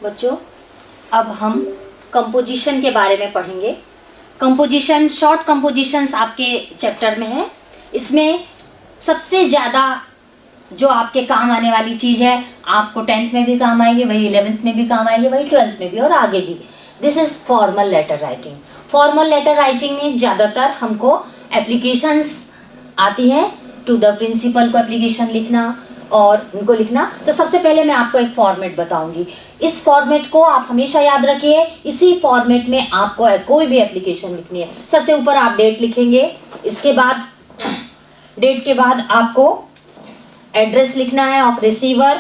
बच्चों, अब हम कंपोजिशन के बारे में पढ़ेंगे। कंपोजिशन, शॉर्ट कंपोजिशंस आपके चैप्टर में है। इसमें सबसे ज़्यादा जो आपके काम आने वाली चीज़ है, आपको 10th में भी काम आएगी, वही 11th में भी काम आएगी, वही 12th में भी और आगे भी। This is formal letter writing. Formal letter writing में ज़्यादातर हमको एप्लीकेशंस आती है, टू द प्रिंसिपल को एप्लीकेशन लिखना और उनको लिखना। तो सबसे पहले मैं आपको एक फॉर्मेट बताऊंगी। इस फॉर्मेट को आप हमेशा याद रखिए। इसी फॉर्मेट में आपको कोई भी एप्लीकेशन लिखनी है। सबसे ऊपर आप डेट लिखेंगे, इसके बाद डेट के बाद आपको एड्रेस लिखना है ऑफ रिसीवर,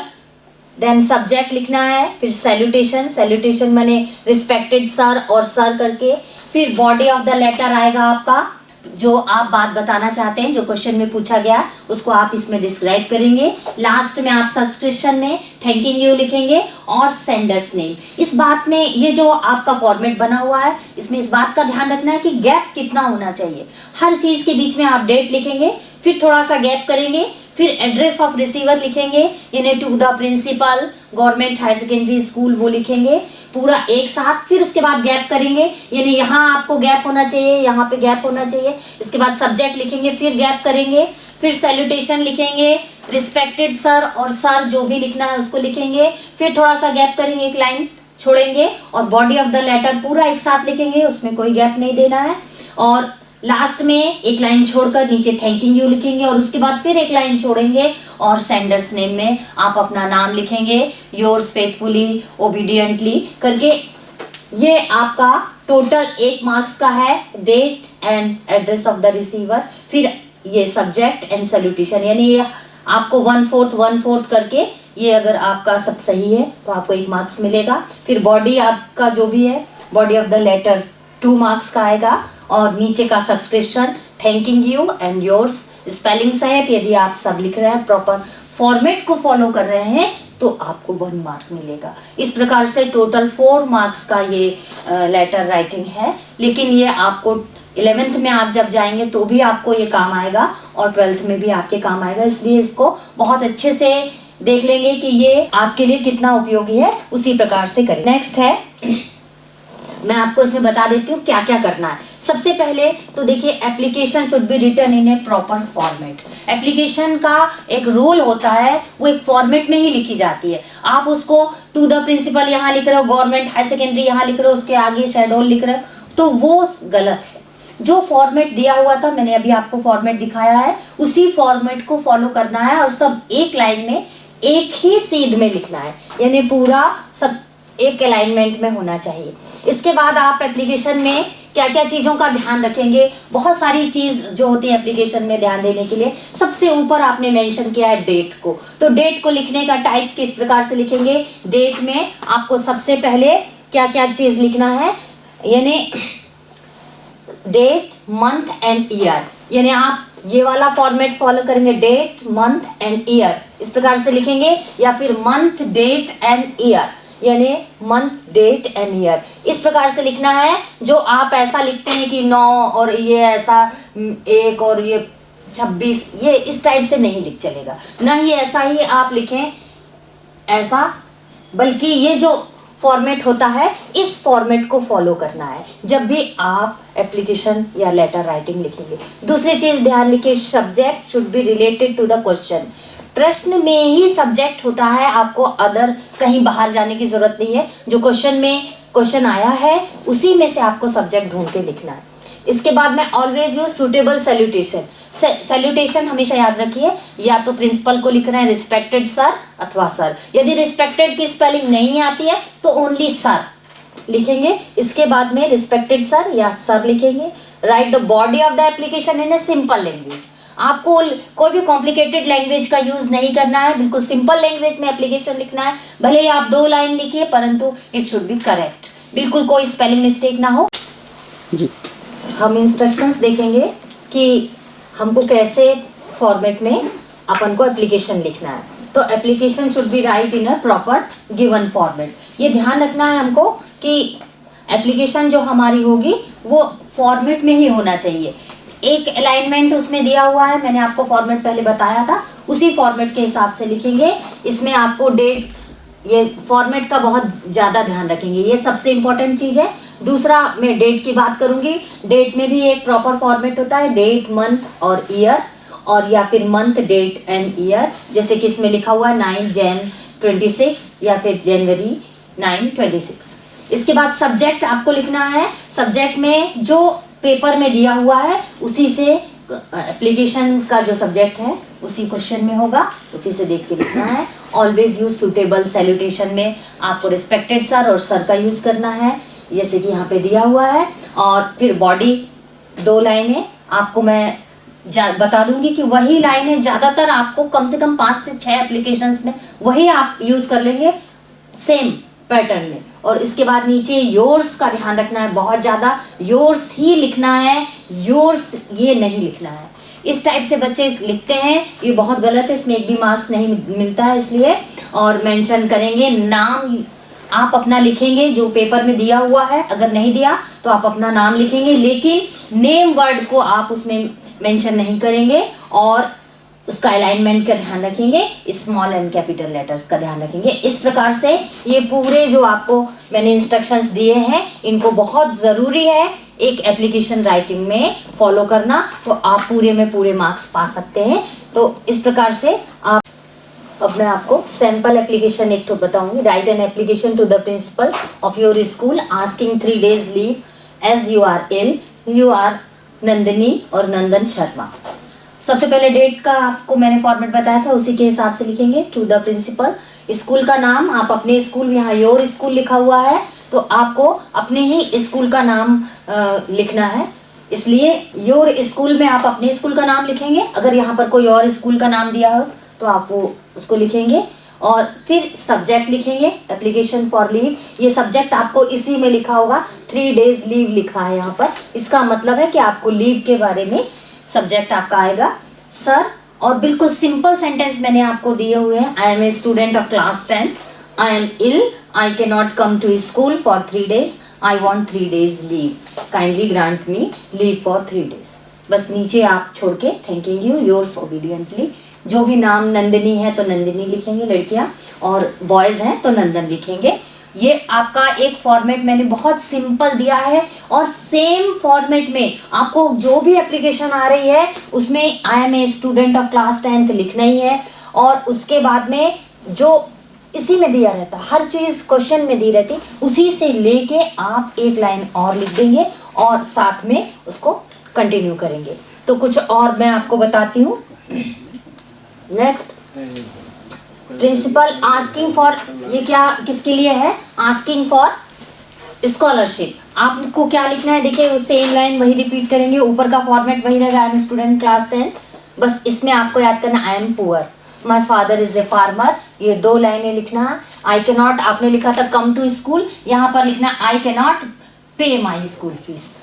देन सब्जेक्ट लिखना है, फिर सैल्यूटेशन, सैल्यूटेशन माने रिस्पेक्टेड सर और सर करके, फिर बॉडी ऑफ द लेटर आएगा आपका, जो आप बात बताना चाहते हैं, जो क्वेश्चन में पूछा गया उसको आप इसमें डिस्क्राइब करेंगे। लास्ट में आप सब्सक्रिप्शन में थैंकिंग यू लिखेंगे और सेंडर्स नेम। इस बात में ये जो आपका फॉर्मेट बना हुआ है, इसमें इस बात का ध्यान रखना है कि गैप कितना होना चाहिए। हर चीज़ के बीच में आप डेट लिखेंगे, फिर थोड़ा सा गैप करेंगे, फिर एड्रेस ऑफ रिसीवर लिखेंगे, यानी to the principal government higher secondary school वो लिखेंगे पूरा एक साथ। फिर उसके बाद गैप करेंगे, यानी यहाँ आपको गैप होना चाहिए, यहाँ पे गैप होना चाहिए। इसके बाद सब्जेक्ट लिखेंगे, फिर गैप करेंगे, फिर सैल्यूटेशन लिखेंगे, रिस्पेक्टेड सर और सर जो भी लिखना है उसको लिखेंगे, फिर थोड़ा सा गैप करेंगे, एक लाइन छोड़ेंगे और बॉडी ऑफ द लेटर पूरा एक साथ लिखेंगे, उसमें कोई गैप नहीं देना है। और लास्ट में एक लाइन छोड़कर नीचे थैंकिंग यू लिखेंगे और उसके बाद फिर एक लाइन छोड़ेंगे और सेंडर्स नेम में आप अपना नाम लिखेंगे, योर्स फेथफुली ओबीडियंटली करके। ये आपका टोटल 1 मार्क्स का है, date and address of the receiver, फिर ये सब्जेक्ट एंड सैल्यूटेशन, यानी ये आपको 1/4 करके, ये अगर आपका सब सही है तो आपको 1 मार्क्स मिलेगा। फिर बॉडी आपका जो भी है, body of the letter 2 marks का आएगा और नीचे का subscription, thanking you and yours, spelling सहित यदि आप सब लिख रहे हैं, प्रॉपर फॉर्मेट को फॉलो कर रहे हैं तो आपको 1 मार्क मिलेगा। इस प्रकार से टोटल 4 मार्क्स का ये लेटर राइटिंग है। लेकिन ये आपको 11th में आप जब जाएंगे तो भी आपको ये काम आएगा और 12th में भी आपके काम आएगा, इसलिए इसको बहुत अच्छे से देख लेंगे कि ये आपके लिए कितना उपयोगी है, उसी प्रकार से करें। नेक्स्ट है, मैं आपको इसमें बता देती हूँ क्या क्या करना है। सबसे पहले तो देखिए, application should be written in a proper format. Application का एक रूल होता है, वो एक फॉर्मेट में ही लिखी जाती है। आप उसको टू द प्रिंसिपल यहाँ लिख रहे हो, गवर्नमेंट हायर सेकेंडरी यहाँ लिख रहे हो, उसके आगे शेड्यूल लिख रहे हो, तो वो गलत है। जो फॉर्मेट दिया हुआ था, मैंने अभी आपको फॉर्मेट दिखाया है, उसी फॉर्मेट को फॉलो करना है और सब एक लाइन में एक ही सीध में लिखना है, यानी पूरा सब एक अलाइनमेंट में होना चाहिए। इसके बाद आप एप्लीकेशन में क्या क्या चीज़ों का ध्यान रखेंगे, बहुत सारी चीज़ जो होती है एप्लीकेशन में ध्यान देने के लिए। सबसे ऊपर आपने मेंशन किया है डेट को, तो डेट को लिखने का टाइप किस प्रकार से लिखेंगे। डेट में आपको सबसे पहले क्या क्या चीज़ लिखना है, यानी डेट, मंथ एंड ईयर, यानी आप ये वाला फॉर्मेट फॉलो करेंगे, डेट, मंथ एंड ईयर, इस प्रकार से लिखेंगे। या फिर मंथ, डेट एंड ईयर, यानी मंथ, डेट एंड ईयर, इस प्रकार से लिखना है। जो आप ऐसा लिखते हैं कि 9 और ये ऐसा 1 और ये 26, ये इस टाइप से नहीं लिख चलेगा, ना ही ऐसा ही आप लिखें ऐसा, बल्कि ये जो फॉर्मेट होता है, इस फॉर्मेट को फॉलो करना है जब भी आप एप्लीकेशन या लेटर राइटिंग लिखेंगे। दूसरी चीज़ ध्यान रखिए, subject should be related to the question. प्रश्न में ही सब्जेक्ट होता है, आपको अदर कहीं बाहर जाने की जरूरत नहीं है। जो क्वेश्चन में क्वेश्चन आया है उसी में से आपको सब्जेक्ट ढूंढ के लिखना है। इसके बाद में always use suitable salutation. Salutation हमेशा याद रखिए, या तो प्रिंसिपल को लिखना है रिस्पेक्टेड सर अथवा सर। यदि रिस्पेक्टेड की स्पेलिंग नहीं आती है तो ओनली सर लिखेंगे, इसके बाद में रिस्पेक्टेड सर या सर लिखेंगे। Right the body of the application in a simple language. आपको कोई भी कॉम्प्लिकेटेड लैंग्वेज का यूज़ नहीं करना है, बिल्कुल सिंपल लैंग्वेज में एप्लीकेशन लिखना है। भले ही आप 2 लाइन लिखिए, परंतु इट शुड बी करेक्ट, बिल्कुल कोई स्पेलिंग मिस्टेक ना हो जी। हम इंस्ट्रक्शंस देखेंगे कि हमको कैसे फॉर्मेट में अपन को एप्लीकेशन लिखना है। तो application should B right in a proper given format. ये ध्यान रखना है हमको कि एप्लीकेशन जो हमारी होगी वो फॉर्मेट में ही होना चाहिए। एक अलाइनमेंट उसमें दिया हुआ है, मैंने आपको फॉर्मेट पहले बताया था, उसी फॉर्मेट के हिसाब से लिखेंगे। इसमें आपको डेट ये फॉर्मेट का बहुत ज़्यादा ध्यान रखेंगे, ये सबसे इम्पोर्टेंट चीज़ है। दूसरा मैं डेट की बात करूँगी। डेट में भी एक प्रॉपर फॉर्मेट होता है, डेट, मंथ और ईयर, और या फिर मंथ, डेट एंड ईयर। जैसे कि इसमें लिखा हुआ है 9 Jan 26 या फिर January 9 26। इसके बाद सब्जेक्ट आपको लिखना है। सब्जेक्ट में जो पेपर में दिया हुआ है उसी से एप्लीकेशन का जो सब्जेक्ट है उसी क्वेश्चन में होगा, उसी से देख के लिखना है। ऑलवेज यूज सुटेबल सैल्यूटेशन में आपको रिस्पेक्टेड सर और सर का यूज़ करना है, जैसे कि यहाँ पे दिया हुआ है। और फिर बॉडी 2 लाइनें आपको मैं बता दूंगी कि वही लाइनें ज़्यादातर आपको कम से कम 5 से 6 एप्लीकेशंस में वही आप यूज़ कर लेंगे सेम पैटर्न में। और इसके बाद नीचे योर्स का ध्यान रखना है, बहुत ज़्यादा योर्स ही लिखना है, योर्स ये नहीं लिखना है। इस टाइप से बच्चे लिखते हैं, ये बहुत गलत है, इसमें एक भी मार्क्स नहीं मिलता है इसलिए। और मेंशन करेंगे नाम आप अपना लिखेंगे जो पेपर में दिया हुआ है, अगर नहीं दिया तो आप अपना नाम लिखेंगे, लेकिन नेम वर्ड को आप उसमें मेंशन नहीं करेंगे। और उसका अलाइनमेंट का ध्यान रखेंगे, स्मॉल एंड कैपिटल लेटर्स का ध्यान रखेंगे। इस प्रकार से ये पूरे जो आपको मैंने इंस्ट्रक्शंस दिए हैं इनको बहुत ज़रूरी है एक एप्लीकेशन राइटिंग में फॉलो करना, तो आप पूरे में पूरे मार्क्स पा सकते हैं। तो इस प्रकार से आप, अब मैं आपको सैम्पल एप्लीकेशन एक तो बताऊंगी। Write an application to the principal of your school asking 3 days leave as you are ill, you are Nandini और नंदन शर्मा। सबसे पहले डेट का आपको मैंने फॉर्मेट बताया था, उसी के हिसाब से लिखेंगे। टू द प्रिंसिपल, स्कूल का नाम आप अपने स्कूल, यहाँ योर स्कूल लिखा हुआ है तो आपको अपने ही स्कूल का नाम लिखना है, इसलिए योर स्कूल में आप अपने स्कूल का नाम लिखेंगे। अगर यहाँ पर कोई और स्कूल का नाम दिया हो तो आप वो उसको लिखेंगे। और फिर सब्जेक्ट लिखेंगे, एप्लीकेशन फॉर लीव। ये सब्जेक्ट आपको इसी में लिखा होगा, 3 days लीव लिखा है यहाँ पर, इसका मतलब है कि आपको लीव के बारे में सब्जेक्ट आपका आएगा सर। और बिल्कुल सिंपल सेंटेंस मैंने आपको दिए हुए हैं। I am a student of class 10, I am ill, I can not come to school for 3 days, I want 3 days leave, kindly grant me leave for 3 days। बस नीचे आप छोड़ के थैंकिंग यू, योर्स ओबीडियंटली। जो भी नाम नंदिनी है तो नंदिनी लिखेंगे लड़कियां, और बॉयज़ हैं तो नंदन लिखेंगे। ये आपका एक फॉर्मेट मैंने बहुत सिंपल दिया है, और सेम फॉर्मेट में आपको जो भी एप्लीकेशन आ रही है उसमें I am a student of class 10th लिखना ही है। और उसके बाद में जो इसी में दिया रहता, हर चीज़ क्वेश्चन में दी रहती, उसी से लेके आप एक लाइन और लिख देंगे और साथ में उसको कंटिन्यू करेंगे। तो कुछ और मैं आपको बताती हूँ। नेक्स्ट, प्रिंसिपल आस्किंग फॉर, ये क्या किसके लिए है? Asking for scholarship. आपको क्या लिखना है? देखिए सेम लाइन वही रिपीट करेंगे, ऊपर का फॉर्मेट वही रहेगा, आई एम स्टूडेंट क्लास 10th। बस इसमें आपको याद करना आई am poor, my father is a farmer, ये 2 लाइनें लिखना है। आई कैन नॉट, आपने लिखा था कम टू स्कूल, यहाँ पर लिखना आई can not pay my school fees.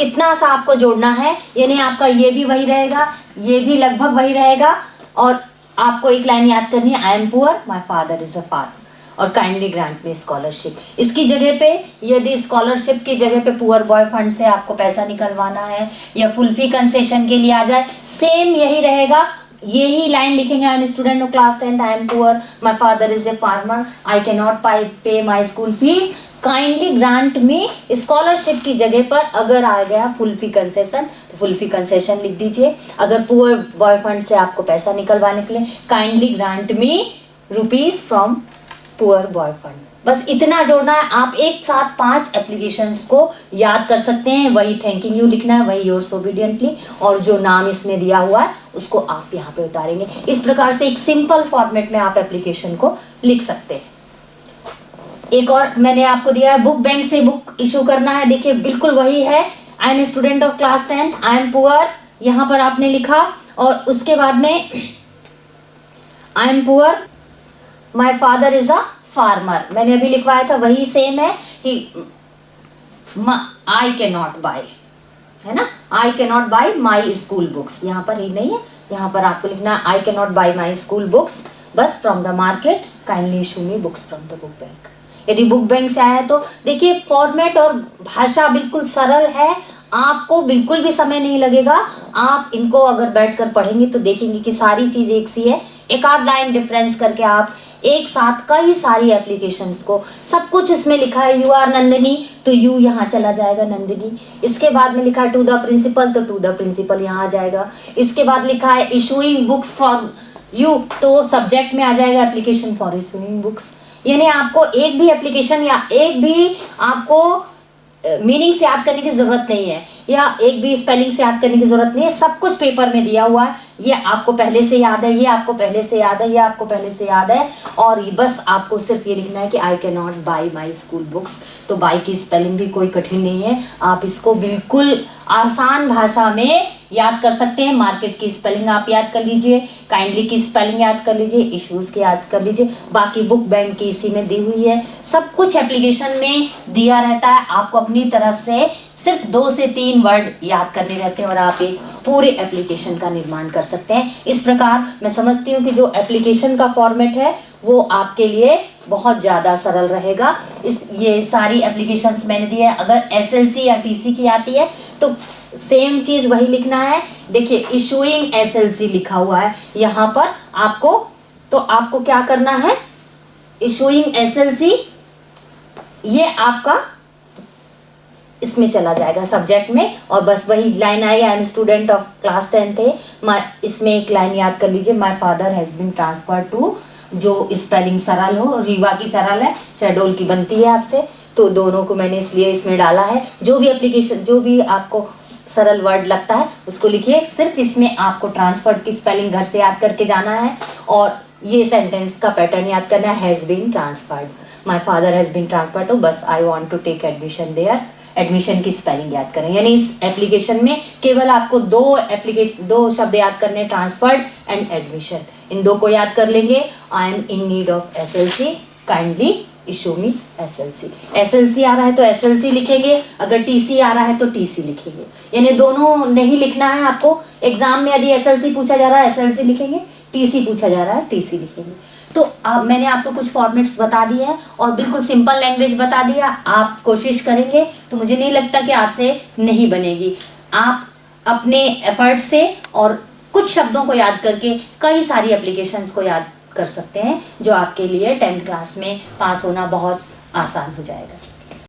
इतना सा आपको जोड़ना है, यानी आपका ये भी वही रहेगा, ये भी लगभग वही रहेगा। और आपको एक लाइन याद करनी है, आई am poor, my father is a farmer और काइंडली ग्रांट मी स्कॉलरशिप। इसकी जगह पे यदि स्कॉलरशिप की जगह पे पुअर बॉय फंड से आपको पैसा निकलवाना है या फुल फी कंसेशन के लिए आ जाए, सेम यही रहेगा, यही लाइन लिखेंगे। I am student of class 10th, I am poor, my father is a farmer, I can not pay my school fees, kindly grant me scholarship की जगह पर अगर आ गया फुल फी कंसेशन तो फुल फी कंसेशन लिख दीजिए। अगर पुअर बॉय फंड से आपको पैसा निकलवाने के लिए काइंडली ग्रांट में rupees from poor boy fund. बस इतना जोड़ना है। आप एक साथ 5 एप्लीकेशंस को याद कर सकते हैं। वही थैंकिंग यू लिखना है, वही योर्स ओबीडियंटली, और जो नाम इसमें दिया हुआ है उसको आप यहाँ पे उतारेंगे। इस प्रकार से एक सिंपल फॉर्मेट में आप एप्लीकेशन को लिख सकते हैं। एक और मैंने आपको दिया है, बुक बैंक से बुक इशू करना है। देखिए बिल्कुल वही है, आई am student of class 10th, I am poor, यहाँ पर आपने लिखा, और उसके बाद में आई am poor, my father is a farmer, मैंने अभी लिखवाया था वही सेम है कि आई कैन नॉट बाय, है ना, आई can not buy my school books, यहाँ पर ही नहीं है, यहाँ पर आपको लिखना है I can not buy my school books bus from the market, kindly issue me books from the book bank. यदि बुक बैंक से आया तो देखिए फॉर्मेट और भाषा बिल्कुल सरल है, आपको बिल्कुल भी समय नहीं लगेगा। आप इनको अगर बैठकर पढ़ेंगे तो देखेंगे कि सारी चीज़ एक सी है। एक आध लाइन डिफरेंस करके आप एक साथ कई सारी एप्लीकेशंस को, सब कुछ इसमें लिखा है। यू आर नंदिनी तो यू यहाँ चला जाएगा नंदिनी। इसके बाद में लिखा है टू द प्रिंसिपल तो टू द प्रिंसिपल यहाँ आ जाएगा। इसके बाद लिखा है इशूइंग बुक्स फॉर यू तो सब्जेक्ट में आ जाएगा एप्लीकेशन फॉर इशूइंग बुक्स। यानी आपको एक भी एप्लीकेशन या एक भी आपको मीनिंग से याद करने की ज़रूरत नहीं है, या एक भी स्पेलिंग से याद करने की ज़रूरत नहीं है। सब कुछ पेपर में दिया हुआ है। ये आपको पहले से याद है, ये आपको पहले से याद है, ये आपको पहले से याद है। और ये बस आपको सिर्फ ये लिखना है कि आई can not by my school books. तो बाई की स्पेलिंग भी कोई कठिन नहीं है, आप इसको बिल्कुल आसान भाषा में याद कर सकते हैं। मार्केट की स्पेलिंग आप याद कर लीजिए, काइंडली की स्पेलिंग याद कर लीजिए, इश्यूज़ की याद कर लीजिए, बाकी बुक बैंक की इसी में दी हुई है। सब कुछ एप्लीकेशन में दिया रहता है। आपको अपनी तरफ से सिर्फ 2 से 3 वर्ड याद करने रहते हैं और आप एक पूरे एप्लीकेशन का निर्माण कर सकते हैं। इस प्रकार मैं समझती हूँ कि जो एप्लीकेशन का फॉर्मेट है वो आपके लिए बहुत ज़्यादा सरल रहेगा। ये सारी एप्लीकेशंस मैंने दी है। अगर SLC या TC की आती है तो सेम चीज़ वही लिखना है। देखिए इशूइंग SLC लिखा हुआ है यहाँ पर आपको, तो आपको क्या करना है, इशूइंग SLC ये आपका इसमें चला जाएगा सब्जेक्ट में, और बस वही लाइन आएगा। I am student of class 10th है। इसमें एक लाइन याद कर लीजिए, my father has been transfer to, जो स्पेलिंग सरल हो, रीवा की सरल है, शहडोल की बनती है आपसे, तो दोनों को मैंने इसलिए इसमें डाला है। जो भी एप्लीकेशन, जो भी आपको सरल वर्ड लगता है उसको लिखिए। सिर्फ इसमें आपको ट्रांसफर की स्पेलिंग घर से याद करके जाना है, और ये सेंटेंस का पैटर्न याद करना है, has been transferred, my father has been transferred, तो बस I want to take admission there, admission की स्पेलिंग याद करें। यानी इस एप्लीकेशन में केवल आपको दो शब्द याद करने, ट्रांसफर्ड एंड एडमिशन। इन 2 को याद कर लेंगे। I am in need of SLC, kindly issue me SLC। SLC आ रहा है तो SLC लिखेंगे, अगर TC आ रहा है तो TC लिखेंगे। यानी दोनों नहीं लिखना है आपको। एग्जाम में यदि SLC पूछा जा रहा है SLC लिखेंगे, TC पूछा जा रहा है TC लिखेंगे। तो अब मैंने आपको कुछ फॉर्मेट्स बता दिए हैं और बिल्कुल सिंपल लैंग्वेज बता दिया। आप कोशिश करेंगे तो मुझे नहीं लगता कि आपसे नहीं बनेगी। आप अपने एफर्ट से और कुछ शब्दों को याद करके कई सारी एप्लीकेशंस को याद कर सकते हैं, जो आपके लिए 10th क्लास में पास होना बहुत आसान हो जाएगा।